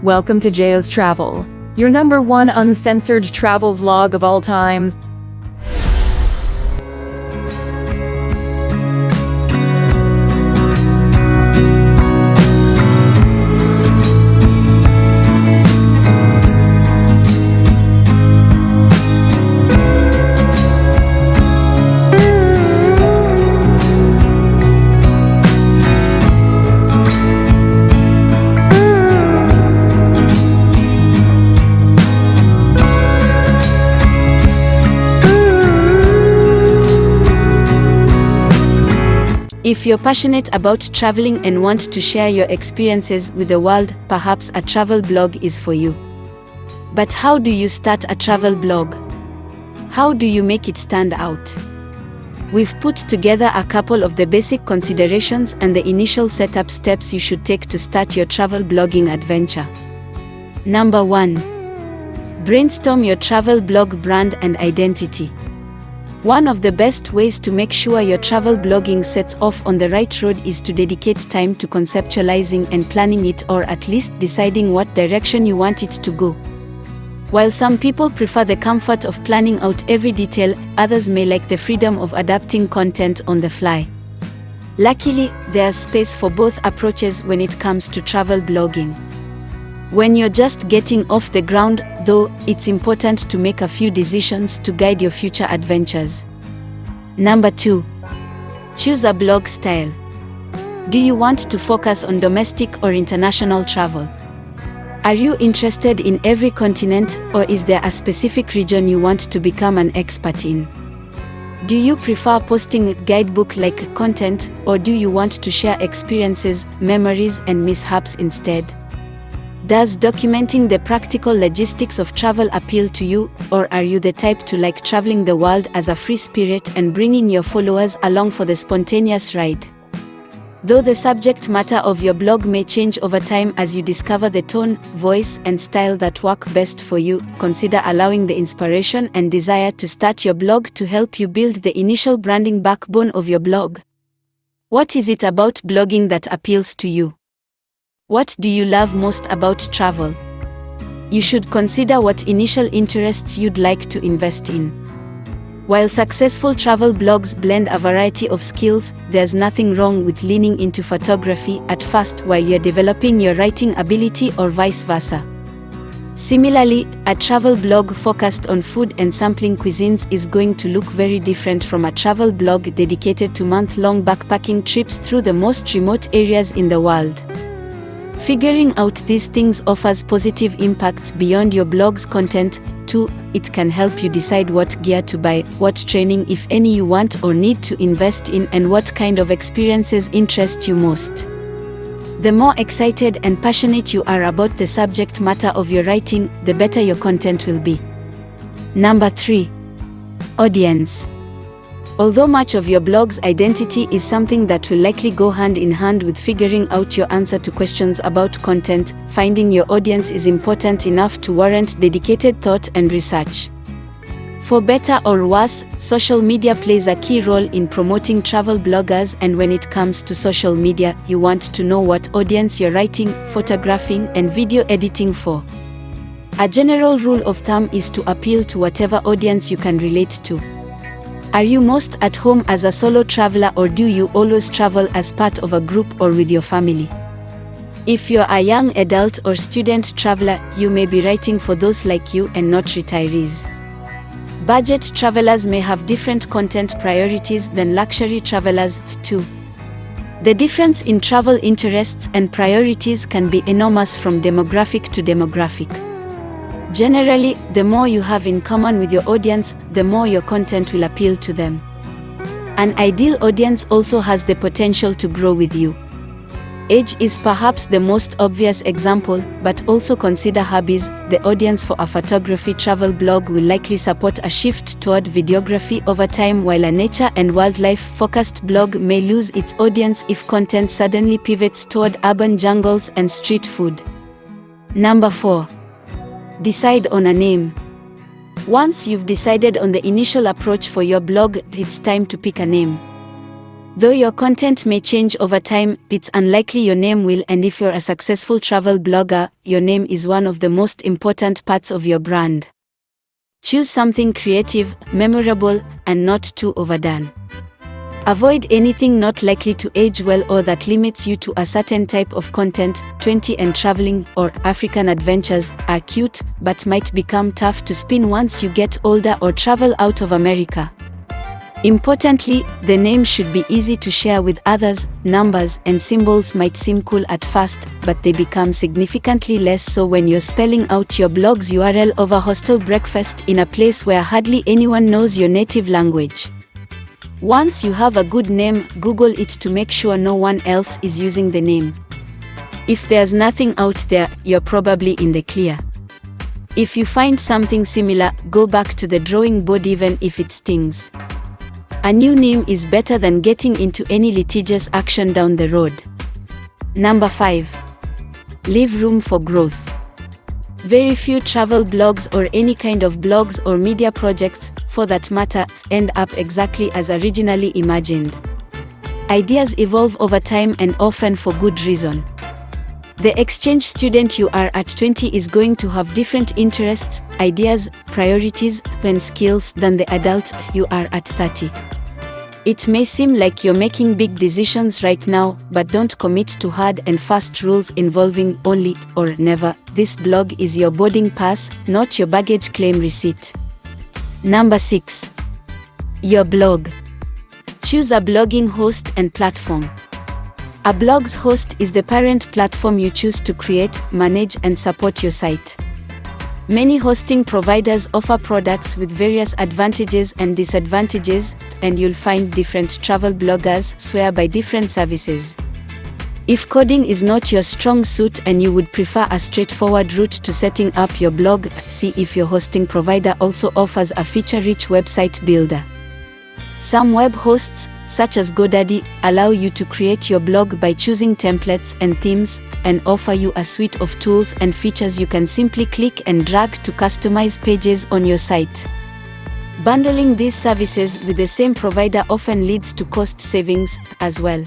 Welcome to Jayo's Travel, your number one uncensored travel vlog of all times. If you're passionate about traveling and want to share your experiences with the world, perhaps a travel blog is for you. But how do you start a travel blog? How do you make it stand out? We've put together a couple of the basic considerations and the initial setup steps you should take to start your travel blogging adventure. Number 1. Brainstorm your travel blog brand and identity. One of the best ways to make sure your travel blogging sets off on the right road is to dedicate time to conceptualizing and planning it, or at least deciding what direction you want it to go. While some people prefer the comfort of planning out every detail, others may like the freedom of adapting content on the fly. Luckily, there's space for both approaches when it comes to travel blogging. When you're just getting off the ground, though, it's important to make a few decisions to guide your future adventures. Number 2. Choose a blog style. Do you want to focus on domestic or international travel? Are you interested in every continent, or is there a specific region you want to become an expert in? Do you prefer posting guidebook-like content, or do you want to share experiences, memories, and mishaps instead? Does documenting the practical logistics of travel appeal to you, or are you the type to like traveling the world as a free spirit and bringing your followers along for the spontaneous ride? Though the subject matter of your blog may change over time as you discover the tone, voice, and style that work best for you, consider allowing the inspiration and desire to start your blog to help you build the initial branding backbone of your blog. What is it about blogging that appeals to you? What do you love most about travel? You should consider what initial interests you'd like to invest in. While successful travel blogs blend a variety of skills, there's nothing wrong with leaning into photography at first while you're developing your writing ability, or vice versa. Similarly, a travel blog focused on food and sampling cuisines is going to look very different from a travel blog dedicated to month-long backpacking trips through the most remote areas in the world. Figuring out these things offers positive impacts beyond your blog's content, too. It can help you decide what gear to buy, what training, if any, you want or need to invest in, and what kind of experiences interest you most. The more excited and passionate you are about the subject matter of your writing, the better your content will be. Number 3. Audience. Although much of your blog's identity is something that will likely go hand in hand with figuring out your answer to questions about content, finding your audience is important enough to warrant dedicated thought and research. For better or worse, social media plays a key role in promoting travel bloggers, and when it comes to social media, you want to know what audience you're writing, photographing, and video editing for. A general rule of thumb is to appeal to whatever audience you can relate to. Are you most at home as a solo traveler, or do you always travel as part of a group or with your family? If you're a young adult or student traveler, you may be writing for those like you and not retirees. Budget travelers may have different content priorities than luxury travelers, too. The difference in travel interests and priorities can be enormous from demographic to demographic. Generally, the more you have in common with your audience, the more your content will appeal to them. An ideal audience also has the potential to grow with you. Age is perhaps the most obvious example, but also consider hobbies. The audience for a photography travel blog will likely support a shift toward videography over time, while a nature and wildlife-focused blog may lose its audience if content suddenly pivots toward urban jungles and street food. Number 4. Decide on a name. Once you've decided on the initial approach for your blog, it's time to pick a name. Though your content may change over time, it's unlikely your name will, and if you're a successful travel blogger, your name is one of the most important parts of your brand. Choose something creative, memorable, and not too overdone. Avoid anything not likely to age well or that limits you to a certain type of content. 20 and traveling or African adventures are cute, but might become tough to spin once you get older or travel out of America. Importantly, the name should be easy to share with others. Numbers and symbols might seem cool at first, but they become significantly less so when you're spelling out your blog's URL over hostel breakfast in a place where hardly anyone knows your native language. Once you have a good name, Google it to make sure no one else is using the name. If there's nothing out there, you're probably in the clear. If you find something similar, go back to the drawing board even if it stings. A new name is better than getting into any litigious action down the road. Number 5. Leave room for growth. Very few travel blogs or any kind of blogs or media projects, for that matter, end up exactly as originally imagined. Ideas evolve over time and often for good reason. The exchange student you are at 20 is going to have different interests, ideas, priorities, and skills than the adult you are at 30. It may seem like you're making big decisions right now, but don't commit to hard and fast rules involving only or never. This blog is your boarding pass, not your baggage claim receipt. Number 6. Your blog. Choose a blogging host and platform. A blog's host is the parent platform you choose to create, manage, and support your site. Many hosting providers offer products with various advantages and disadvantages, and you'll find different travel bloggers swear by different services. If coding is not your strong suit and you would prefer a straightforward route to setting up your blog, see if your hosting provider also offers a feature-rich website builder. Some web hosts, such as GoDaddy, allow you to create your blog by choosing templates and themes, and offer you a suite of tools and features you can simply click and drag to customize pages on your site. Bundling these services with the same provider often leads to cost savings as well.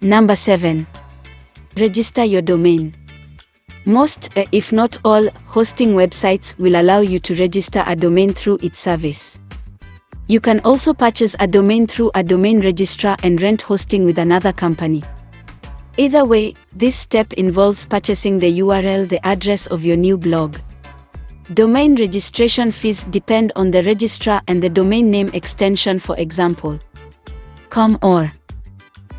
Number 7. Register your domain. Most, if not all, hosting websites will allow you to register a domain through its service. You can also purchase a domain through a domain registrar and rent hosting with another company. Either way, this step involves purchasing the URL, the address of your new blog. Domain registration fees depend on the registrar and the domain name extension, for example, .com or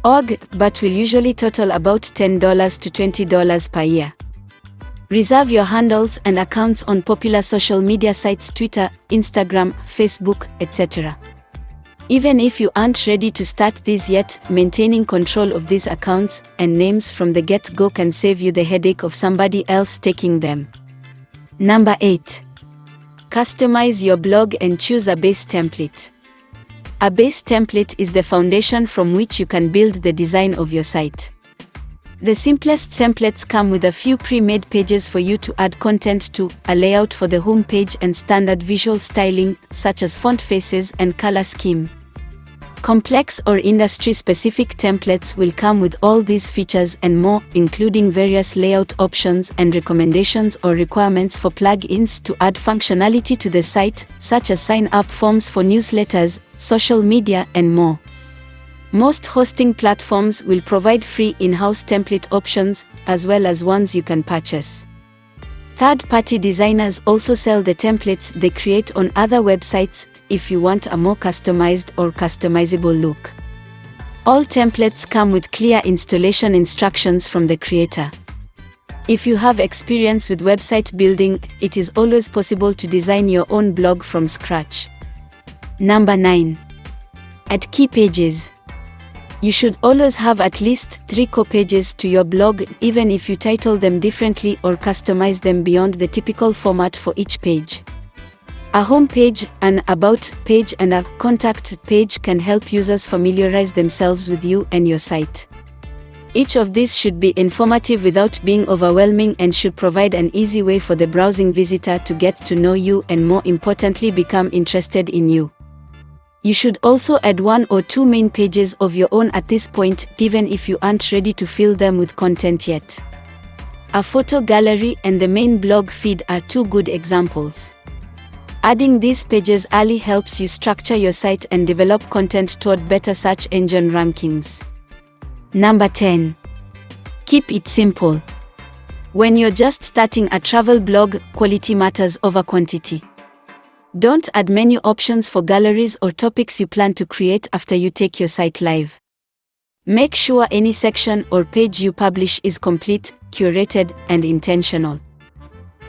.org, but will usually total about $10 to $20 per year. Reserve your handles and accounts on popular social media sites Twitter, Instagram, Facebook, etc. Even if you aren't ready to start these yet, maintaining control of these accounts and names from the get-go can save you the headache of somebody else taking them. Number 8. Customize your blog and choose a base template. A base template is the foundation from which you can build the design of your site. The simplest templates come with a few pre-made pages for you to add content to, a layout for the home page, and standard visual styling, such as font faces and color scheme. Complex or industry-specific templates will come with all these features and more, including various layout options and recommendations or requirements for plugins to add functionality to the site, such as sign-up forms for newsletters, social media, and more. Most hosting platforms will provide free in-house template options, as well as ones you can purchase. Third-party designers also sell the templates they create on other websites, if you want a more customized or customizable look. All templates come with clear installation instructions from the creator. If you have experience with website building, it is always possible to design your own blog from scratch. Number 9. Add key pages. You should always have at least 3 core pages to your blog, even if you title them differently or customize them beyond the typical format for each page. A home page, an about page, and a contact page can help users familiarize themselves with you and your site. Each of these should be informative without being overwhelming and should provide an easy way for the browsing visitor to get to know you and, more importantly, become interested in you. You should also add 1 or 2 main pages of your own at this point, even if you aren't ready to fill them with content yet. A photo gallery and the main blog feed are 2 good examples. Adding these pages early helps you structure your site and develop content toward better search engine rankings. Number 10. Keep it simple. When you're just starting a travel blog, quality matters over quantity. Don't add menu options for galleries or topics you plan to create after you take your site live. Make sure any section or page you publish is complete, curated, and intentional.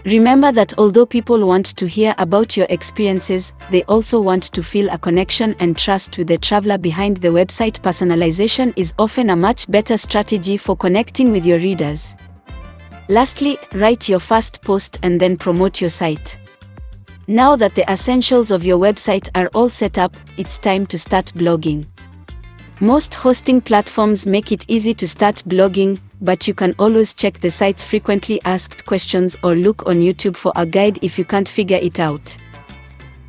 Remember that although people want to hear about your experiences, they also want to feel a connection and trust with the traveler behind the website. Personalization is often a much better strategy for connecting with your readers. Lastly, write your first post and then promote your site. Now that the essentials of your website are all set up, it's time to start blogging. Most hosting platforms make it easy to start blogging, but you can always check the site's frequently asked questions or look on YouTube for a guide if you can't figure it out.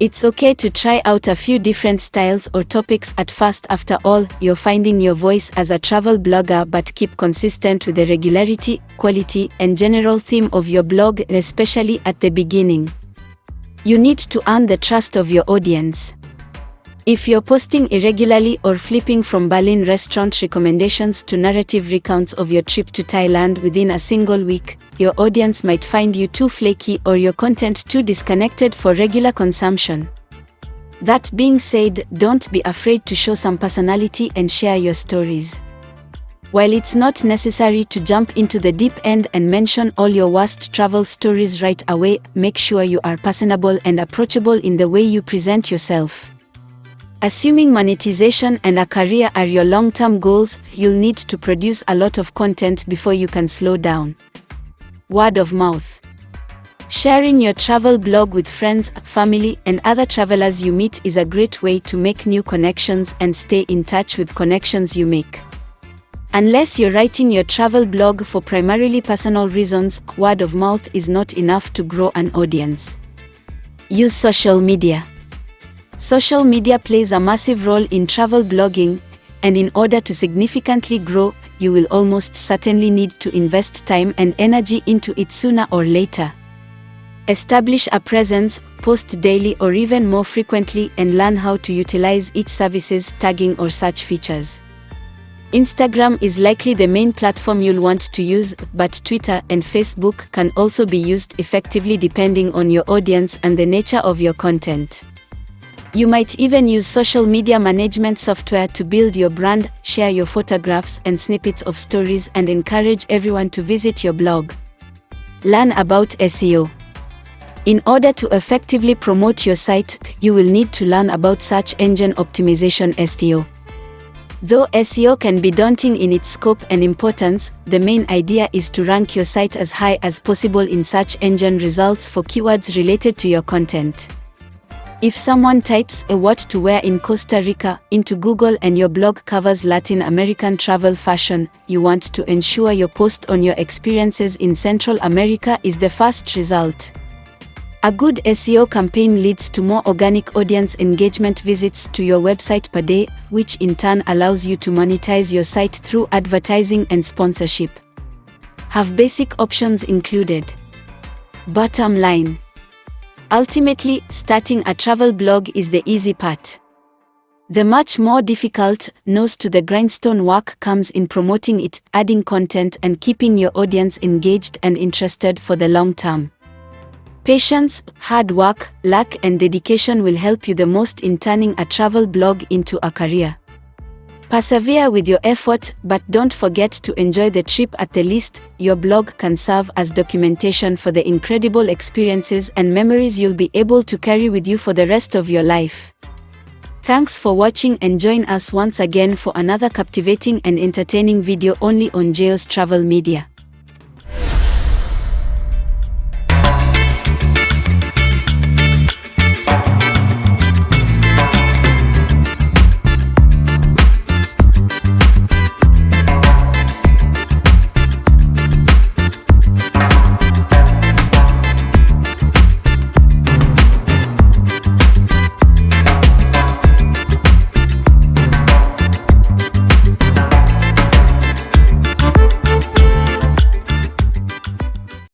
It's okay to try out a few different styles or topics at first. After all, you're finding your voice as a travel blogger, but keep consistent with the regularity, quality, and general theme of your blog, especially at the beginning. You need to earn the trust of your audience. If you're posting irregularly or flipping from Berlin restaurant recommendations to narrative recounts of your trip to Thailand within a single week, your audience might find you too flaky or your content too disconnected for regular consumption. That being said, don't be afraid to show some personality and share your stories. While it's not necessary to jump into the deep end and mention all your worst travel stories right away, make sure you are personable and approachable in the way you present yourself. Assuming monetization and a career are your long-term goals, you'll need to produce a lot of content before you can slow down. Word of mouth. Sharing your travel blog with friends, family, and other travelers you meet is a great way to make new connections and stay in touch with connections you make. Unless you're writing your travel blog for primarily personal reasons, word of mouth is not enough to grow an audience. Use social media. Social media plays a massive role in travel blogging, and in order to significantly grow, you will almost certainly need to invest time and energy into it sooner or later. Establish a presence, post daily or even more frequently, and learn how to utilize each service's tagging or search features. Instagram is likely the main platform you'll want to use, but Twitter and Facebook can also be used effectively depending on your audience and the nature of your content. You might even use social media management software to build your brand, share your photographs and snippets of stories, and encourage everyone to visit your blog. Learn about SEO. In order to effectively promote your site, you will need to learn about search engine optimization (SEO). Though SEO can be daunting in its scope and importance, the main idea is to rank your site as high as possible in search engine results for keywords related to your content. If someone types a "what to wear in Costa Rica" into Google and your blog covers Latin American travel fashion, you want to ensure your post on your experiences in Central America is the first result. A good SEO campaign leads to more organic audience engagement visits to your website per day, which in turn allows you to monetize your site through advertising and sponsorship. Have basic options included. Bottom line. Ultimately, starting a travel blog is the easy part. The much more difficult, nose-to-the-grindstone work comes in promoting it, adding content, and keeping your audience engaged and interested for the long term. Patience, hard work, luck, and dedication will help you the most in turning a travel blog into a career. Persevere with your effort, but don't forget to enjoy the trip. At the least, your blog can serve as documentation for the incredible experiences and memories you'll be able to carry with you for the rest of your life. Thanks for watching and join us once again for another captivating and entertaining video only on Geo's Travel Media.